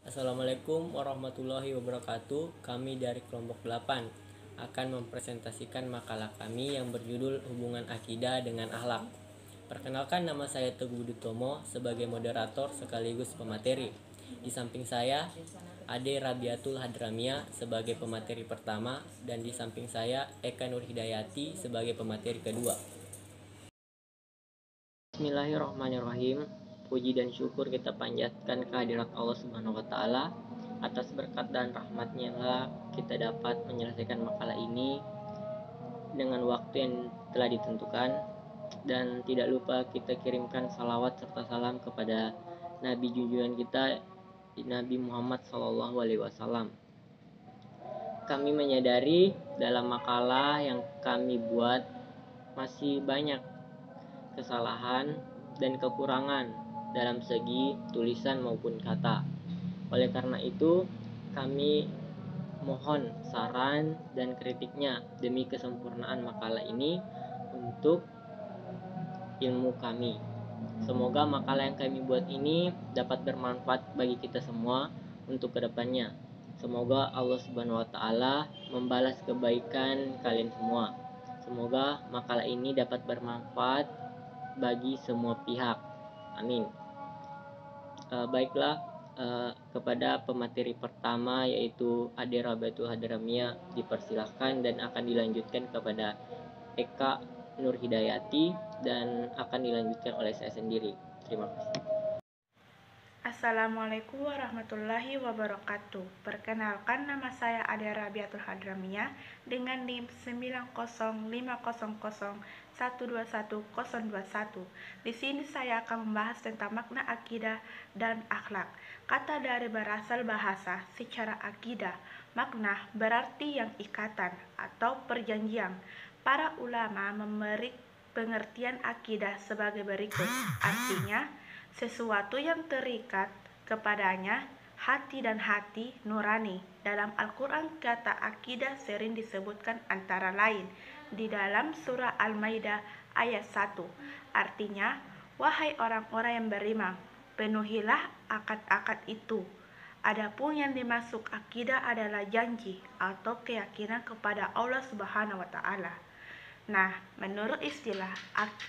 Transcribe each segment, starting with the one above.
Assalamualaikum warahmatullahi wabarakatuh. Kami dari kelompok 8 akan mempresentasikan makalah kami yang berjudul Hubungan Akidah dengan Akhlak. Perkenalkan, nama saya Teguh Dutomo sebagai moderator sekaligus pemateri. Di samping saya Ade Rabiatul Hadramia sebagai pemateri pertama, dan di samping saya Eka Nurhidayati sebagai pemateri kedua. Bismillahirrahmanirrahim. Puji dan syukur kita panjatkan kehadirat Allah Subhanahu wa taala. Atas berkat dan rahmatnya lah kita dapat menyelesaikan makalah ini dengan waktu yang telah ditentukan, dan tidak lupa kita kirimkan salawat serta salam kepada Nabi junjungan kita, Nabi Muhammad SAW. Kami menyadari dalam makalah yang kami buat masih banyak kesalahan dan kekurangan dalam segi tulisan maupun kata. Oleh karena itu, kami mohon saran dan kritiknya demi kesempurnaan makalah ini untuk ilmu kami. Semoga makalah yang kami buat ini dapat bermanfaat bagi kita semua untuk kedepannya. Semoga Allah Subhanahu wa taala membalas kebaikan kalian semua. Semoga makalah ini dapat bermanfaat bagi semua pihak. Amin. Baiklah, kepada pemateri pertama yaitu Ade Rabiatul Hadramia dipersilahkan, dan akan dilanjutkan kepada Eka Nurhidayati dan akan dilanjutkan oleh saya sendiri. Terima kasih. Assalamualaikum warahmatullahi wabarakatuh. Perkenalkan, nama saya Ade Rabiatul Hadramia dengan NIM 90500121021. Di sini saya akan membahas tentang makna akidah dan akhlak. Kata dari berasal bahasa secara akidah, makna berarti yang ikatan atau perjanjian. Para ulama memberi pengertian akidah sebagai berikut. Artinya, sesuatu yang terikat kepadanya hati dan hati nurani. Dalam Al-Quran, kata akidah sering disebutkan antara lain di dalam surah Al-Maidah ayat 1. Artinya, wahai orang-orang yang beriman, penuhilah akad-akad itu. Adapun yang dimaksud akidah adalah janji atau keyakinan kepada Allah Subhanahu wa taala. Nah, menurut istilah,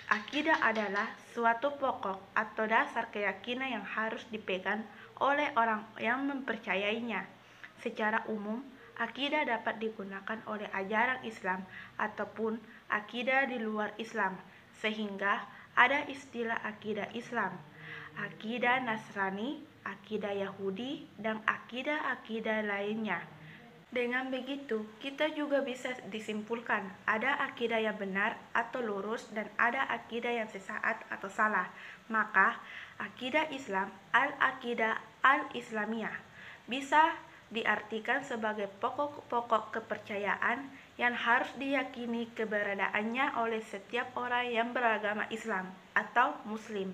akidah adalah suatu pokok atau dasar keyakinan yang harus dipegang oleh orang yang mempercayainya. Secara umum, akidah dapat digunakan oleh ajaran Islam ataupun akidah di luar Islam, sehingga ada istilah akidah Islam, akidah Nasrani, akidah Yahudi, dan akidah-akidah lainnya. Dengan begitu, kita juga bisa disimpulkan ada akidah yang benar atau lurus dan ada akidah yang sesat atau salah. Maka, akidah Islam, al-akidah al-islamiyah, bisa diartikan sebagai pokok-pokok kepercayaan yang harus diyakini keberadaannya oleh setiap orang yang beragama Islam atau Muslim.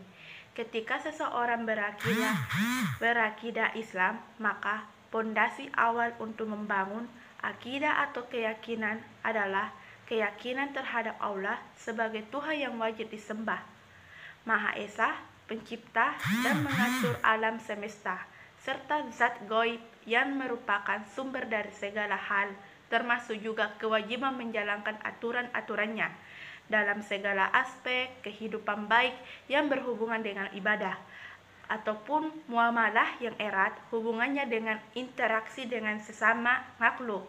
Ketika seseorang berakidah Islam, maka pondasi awal untuk membangun akidah atau keyakinan adalah keyakinan terhadap Allah sebagai Tuhan yang wajib disembah, Maha Esa, pencipta dan mengatur alam semesta, serta zat gaib yang merupakan sumber dari segala hal, termasuk juga kewajiban menjalankan aturan-aturannya dalam segala aspek kehidupan baik yang berhubungan dengan ibadah ataupun muamalah yang erat hubungannya dengan interaksi dengan sesama makhluk.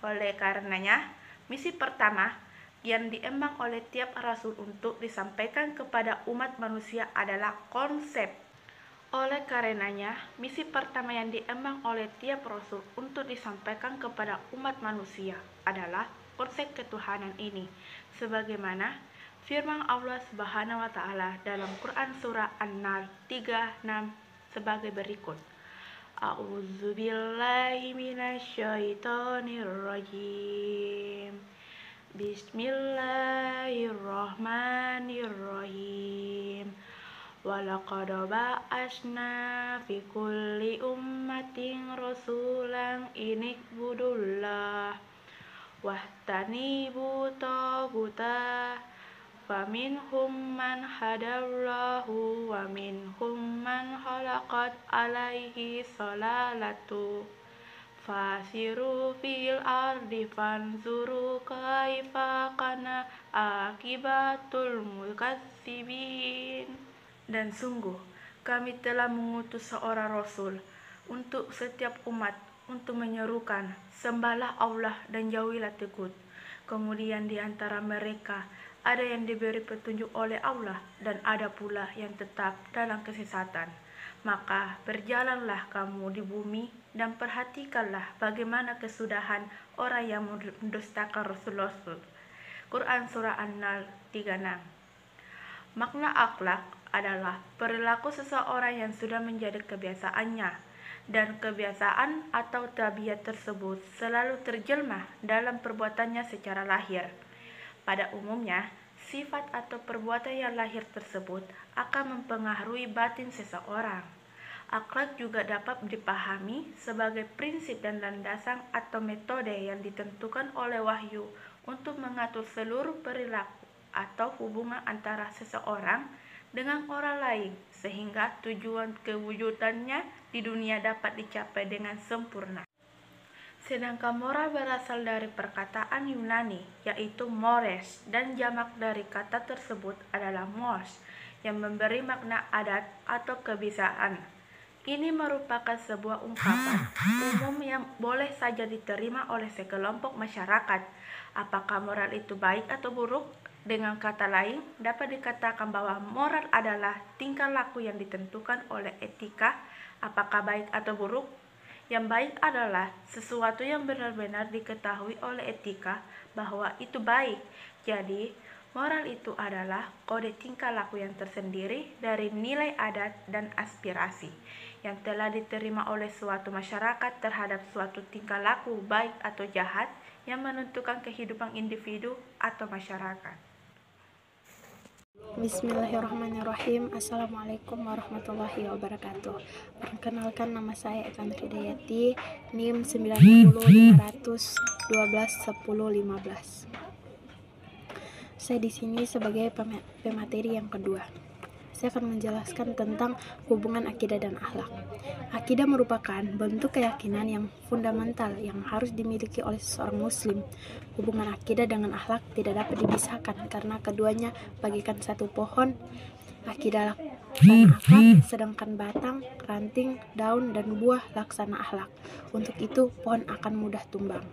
Oleh karenanya, misi pertama yang diemban oleh tiap rasul untuk disampaikan kepada umat manusia adalah konsep. Oleh karenanya, misi pertama yang diemban oleh tiap rasul untuk disampaikan kepada umat manusia adalah konsep ketuhanan ini, sebagaimana firman Allah Subhanahu wa taala dalam Quran surah An-Nahl 36 sebagai berikut. A'udzubillahi minasyaitonirrajim. Bismillahirrahmanirrahim. Walaqad ba'asna fi kulli ummatin rasulan inikbudullah wahtanibu taguta فمنهم من هدى الله ومنهم من خلقت عليه صلالة فسيروا في الأرض فانظروا كيف كان عاقبة المكذبين. Dan sungguh, kami telah mengutus seorang Rasul untuk setiap umat untuk menyerukan, sembahlah Allah dan jauhilah tagut. Kemudian di antara mereka ada yang diberi petunjuk oleh Allah dan ada pula yang tetap dalam kesesatan. Maka berjalanlah kamu di bumi dan perhatikanlah bagaimana kesudahan orang yang mendustakan Rasul-Rasul. Quran Surah An-Nahl 36. Makna akhlak adalah perilaku seseorang yang sudah menjadi kebiasaannya, dan kebiasaan atau tabiat tersebut selalu terjelma dalam perbuatannya secara lahir. Pada umumnya, sifat atau perbuatan yang lahir tersebut akan mempengaruhi batin seseorang. Akhlak juga dapat dipahami sebagai prinsip dan landasan atau metode yang ditentukan oleh wahyu untuk mengatur seluruh perilaku atau hubungan antara seseorang dengan orang lain, sehingga tujuan kewujudannya di dunia dapat dicapai dengan sempurna. Sedangkan moral berasal dari perkataan Yunani, yaitu mores, dan jamak dari kata tersebut adalah mors, yang memberi makna adat atau kebiasaan. Ini merupakan sebuah ungkapan umum yang boleh saja diterima oleh sekelompok masyarakat. Apakah moral itu baik atau buruk? Dengan kata lain, dapat dikatakan bahwa moral adalah tingkah laku yang ditentukan oleh etika, apakah baik atau buruk. Yang baik adalah sesuatu yang benar-benar diketahui oleh etika bahwa itu baik. Jadi, moral itu adalah kode tingkah laku yang tersendiri dari nilai adat dan aspirasi yang telah diterima oleh suatu masyarakat terhadap suatu tingkah laku baik atau jahat yang menentukan kehidupan individu atau masyarakat. Bismillahirrahmanirrahim. Assalamualaikum warahmatullahi wabarakatuh. Perkenalkan, nama saya Evan Hidayati, NIM 9051211015. Saya di sini sebagai pemateri yang kedua. Saya akan menjelaskan tentang hubungan akidah dan akhlak. Akidah merupakan bentuk keyakinan yang fundamental yang harus dimiliki oleh seorang muslim. Hubungan akidah dengan akhlak tidak dapat dipisahkan karena keduanya bagaikan satu pohon. Akidah laksana akhlak, sedangkan batang, ranting, daun, dan buah laksana akhlak. Untuk itu, pohon akan mudah tumbang.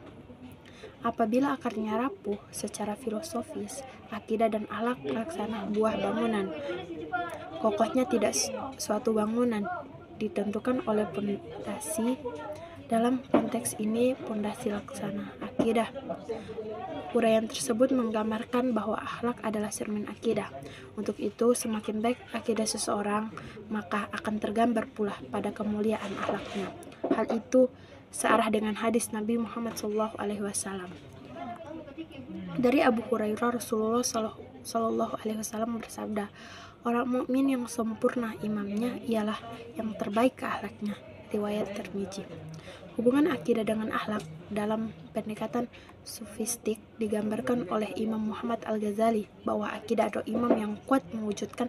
Apabila akarnya rapuh secara filosofis, akidah dan akhlak laksana buah bangunan. Kokohnya tidak suatu bangunan ditentukan oleh pondasi. Dalam konteks ini, pondasi laksana akidah. Uraian tersebut menggambarkan bahwa akhlak adalah cermin akidah. Untuk itu, semakin baik akidah seseorang, maka akan tergambar pula pada kemuliaan akhlaknya. Hal itu searah dengan hadis Nabi Muhammad SAW. Dari Abu Hurairah, Rasulullah SAW bersabda, orang mukmin yang sempurna imannya ialah yang terbaik ke akhlaknya. Riwayat Tirmizi. Hubungan akidah dengan akhlak dalam pendekatan sufistik digambarkan oleh Imam Muhammad Al-Ghazali bahwa akidah atau imam yang kuat mewujudkan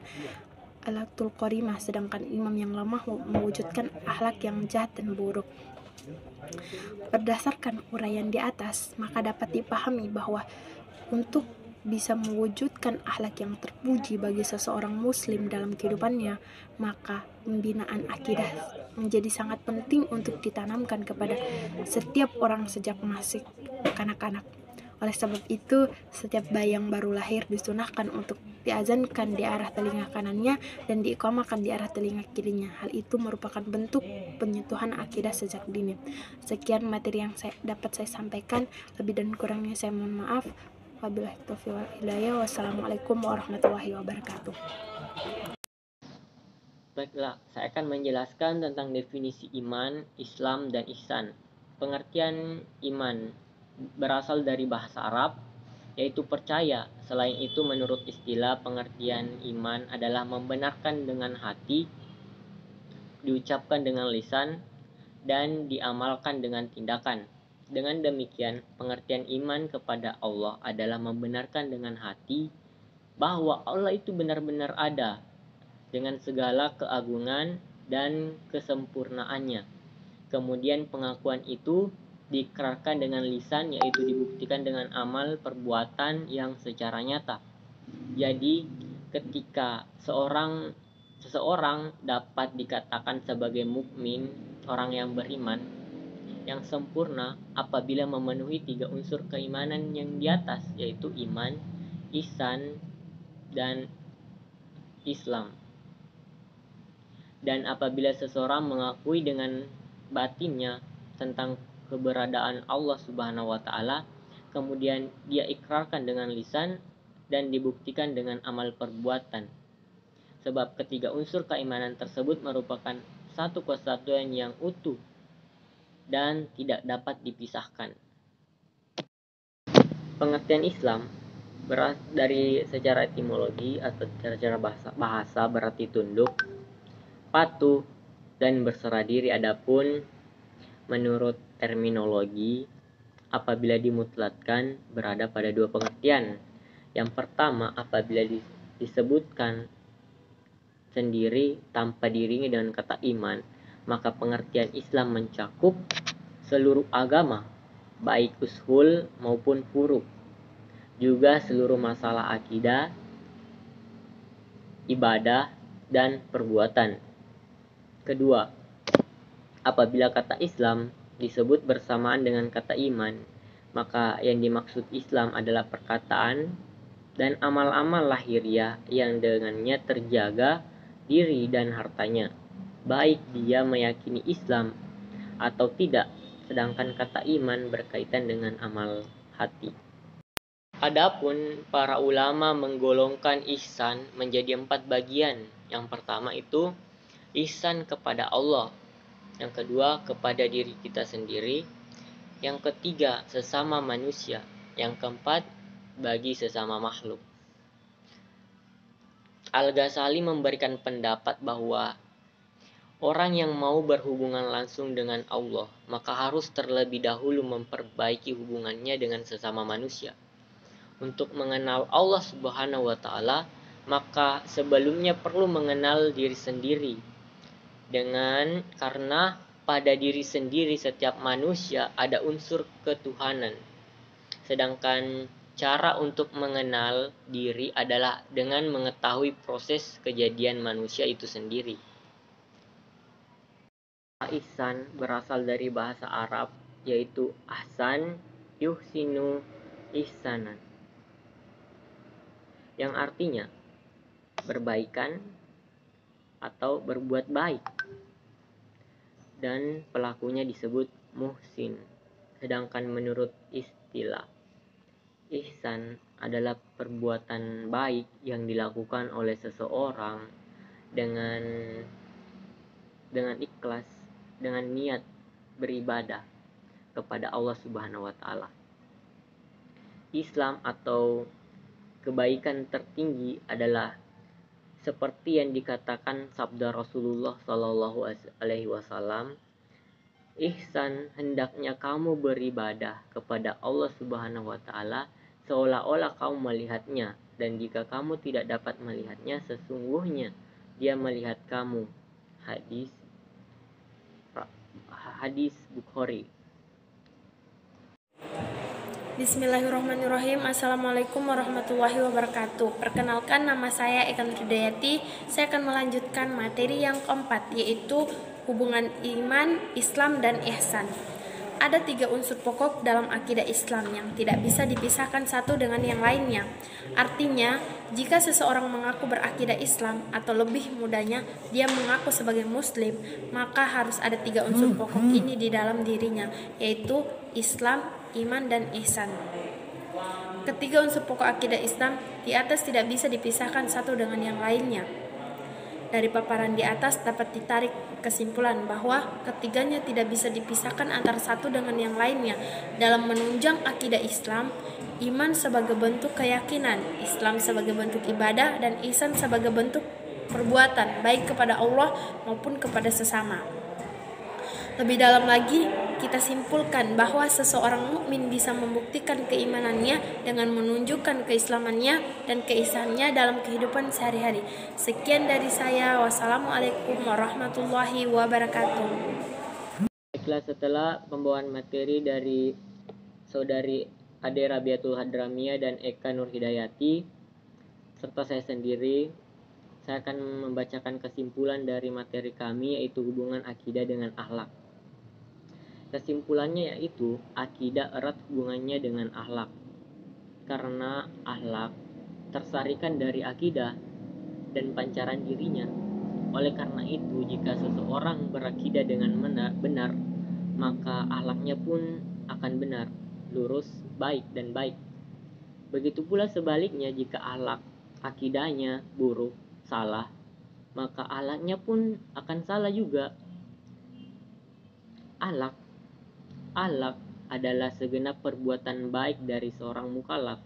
alatul qarimah, sedangkan imam yang lemah mewujudkan akhlak yang jahat dan buruk. Berdasarkan uraian di atas, maka dapat dipahami bahwa untuk bisa mewujudkan akhlak yang terpuji bagi seseorang muslim dalam kehidupannya, maka pembinaan akidah menjadi sangat penting untuk ditanamkan kepada setiap orang sejak masih kanak-kanak. Oleh sebab itu, setiap bayi yang baru lahir disunahkan untuk diazankan di arah telinga kanannya dan diiqamahkan di arah telinga kirinya. Hal itu merupakan bentuk penyentuhan akidah sejak dini. Sekian materi yang dapat saya sampaikan. Lebih dan kurangnya saya mohon maaf. Wabillahi taufiq wal hidayah. Wassalamualaikum warahmatullahi wabarakatuh. Baiklah, saya akan menjelaskan tentang definisi iman, Islam, dan ihsan. Pengertian iman berasal dari bahasa Arab, yaitu percaya. Selain itu, menurut istilah, pengertian iman adalah membenarkan dengan hati, diucapkan dengan lisan, dan diamalkan dengan tindakan. Dengan demikian, pengertian iman kepada Allah adalah membenarkan dengan hati, bahwa Allah itu benar-benar ada dengan segala keagungan dan kesempurnaannya. Kemudian pengakuan itu diikrarkan dengan lisan, yaitu dibuktikan dengan amal perbuatan yang secara nyata. Jadi ketika seseorang dapat dikatakan sebagai mukmin, orang yang beriman yang sempurna apabila memenuhi 3 unsur keimanan yang di atas, yaitu iman, ihsan, dan Islam. Dan apabila seseorang mengakui dengan batinnya tentang keberadaan Allah Subhanahu wa taala, kemudian dia ikrarkan dengan lisan dan dibuktikan dengan amal perbuatan. Sebab ketiga unsur keimanan tersebut merupakan satu kesatuan yang utuh dan tidak dapat dipisahkan. Pengertian Islam dari secara etimologi atau secara bahasa berarti tunduk, patuh, dan berserah diri. Adapun menurut terminologi, apabila dimutlatkan berada pada 2 pengertian. Yang pertama, apabila disebutkan sendiri tanpa diiringi dengan kata iman, maka pengertian Islam mencakup seluruh agama, baik ushul maupun furu', juga seluruh masalah akidah, ibadah, dan perbuatan. Kedua, apabila kata Islam disebut bersamaan dengan kata iman, maka yang dimaksud Islam adalah perkataan dan amal-amal lahiriah yang dengannya terjaga diri dan hartanya, baik dia meyakini Islam atau tidak, sedangkan kata iman berkaitan dengan amal hati. Adapun para ulama menggolongkan ihsan menjadi 4 bagian. Yang pertama itu ihsan kepada Allah, yang kedua kepada diri kita sendiri, yang ketiga sesama manusia, yang keempat bagi sesama makhluk. Al-Ghazali memberikan pendapat bahwa orang yang mau berhubungan langsung dengan Allah maka harus terlebih dahulu memperbaiki hubungannya dengan sesama manusia. Untuk mengenal Allah Subhanahu wa taala, maka sebelumnya perlu mengenal diri sendiri. Karena pada diri sendiri setiap manusia ada unsur ketuhanan. Sedangkan cara untuk mengenal diri adalah dengan mengetahui proses kejadian manusia itu sendiri. Ihsan berasal dari bahasa Arab, yaitu ahsan yuhsinu ihsanan, yang artinya berbaikan atau berbuat baik, dan pelakunya disebut muhsin. Sedangkan menurut istilah, ihsan adalah perbuatan baik yang dilakukan oleh seseorang dengan ikhlas, dengan niat beribadah kepada Allah Subhanahu wa taala. Islam atau kebaikan tertinggi adalah seperti yang dikatakan sabda Rasulullah Shallallahu alaihi wasallam, ihsan hendaknya kamu beribadah kepada Allah Subhanahu wa taala seolah-olah kamu melihatnya, dan jika kamu tidak dapat melihatnya, sesungguhnya dia melihat kamu. Hadis Bukhari. Bismillahirrahmanirrahim. Assalamualaikum warahmatullahi wabarakatuh. Perkenalkan, nama saya Eka Nurdayati. Saya akan melanjutkan materi yang keempat, yaitu hubungan iman, Islam, dan ihsan. Ada 3 unsur pokok dalam akidah Islam yang tidak bisa dipisahkan satu dengan yang lainnya. Artinya, jika seseorang mengaku berakidah Islam, atau lebih mudahnya dia mengaku sebagai Muslim, maka harus ada 3 unsur pokok ini di dalam dirinya, yaitu Islam, iman, dan ihsan. Ketiga unsur pokok akidah Islam di atas tidak bisa dipisahkan satu dengan yang lainnya. Dari paparan di atas dapat ditarik kesimpulan bahwa ketiganya tidak bisa dipisahkan antara satu dengan yang lainnya dalam menunjang akidah Islam, iman sebagai bentuk keyakinan, Islam sebagai bentuk ibadah, dan ihsan sebagai bentuk perbuatan baik kepada Allah maupun kepada sesama. Lebih dalam lagi, kita simpulkan bahwa seseorang mukmin bisa membuktikan keimanannya dengan menunjukkan keislamannya dan keisahannya dalam kehidupan sehari-hari. Sekian dari saya. Wassalamualaikum warahmatullahi wabarakatuh. Baiklah, setelah pembawaan materi dari Saudari Ade Rabiatul Hadramia dan Eka Nur Hidayati serta saya sendiri, saya akan membacakan kesimpulan dari materi kami, yaitu hubungan akidah dengan akhlak. Kesimpulannya yaitu akidah erat hubungannya dengan akhlak, karena akhlak tersarikan dari akidah dan pancaran dirinya. Oleh karena itu, jika seseorang berakidah dengan benar, maka akhlaknya pun akan benar, lurus, baik, dan baik. Begitu pula sebaliknya, jika akhlak akidahnya buruk, salah, maka akhlaknya pun akan salah juga. Akhlak adalah segenap perbuatan baik dari seorang mukallaf,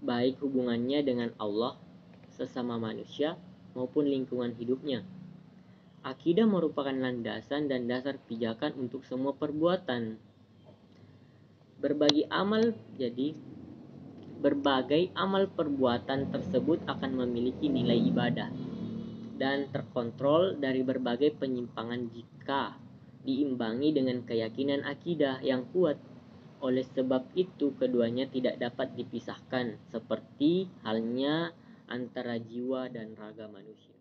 baik hubungannya dengan Allah, sesama manusia, maupun lingkungan hidupnya. Akidah merupakan landasan dan dasar pijakan untuk semua perbuatan. Berbagai amal perbuatan tersebut akan memiliki nilai ibadah dan terkontrol dari berbagai penyimpangan jika diimbangi dengan keyakinan akidah yang kuat. Oleh sebab itu, keduanya tidak dapat dipisahkan, seperti halnya antara jiwa dan raga manusia.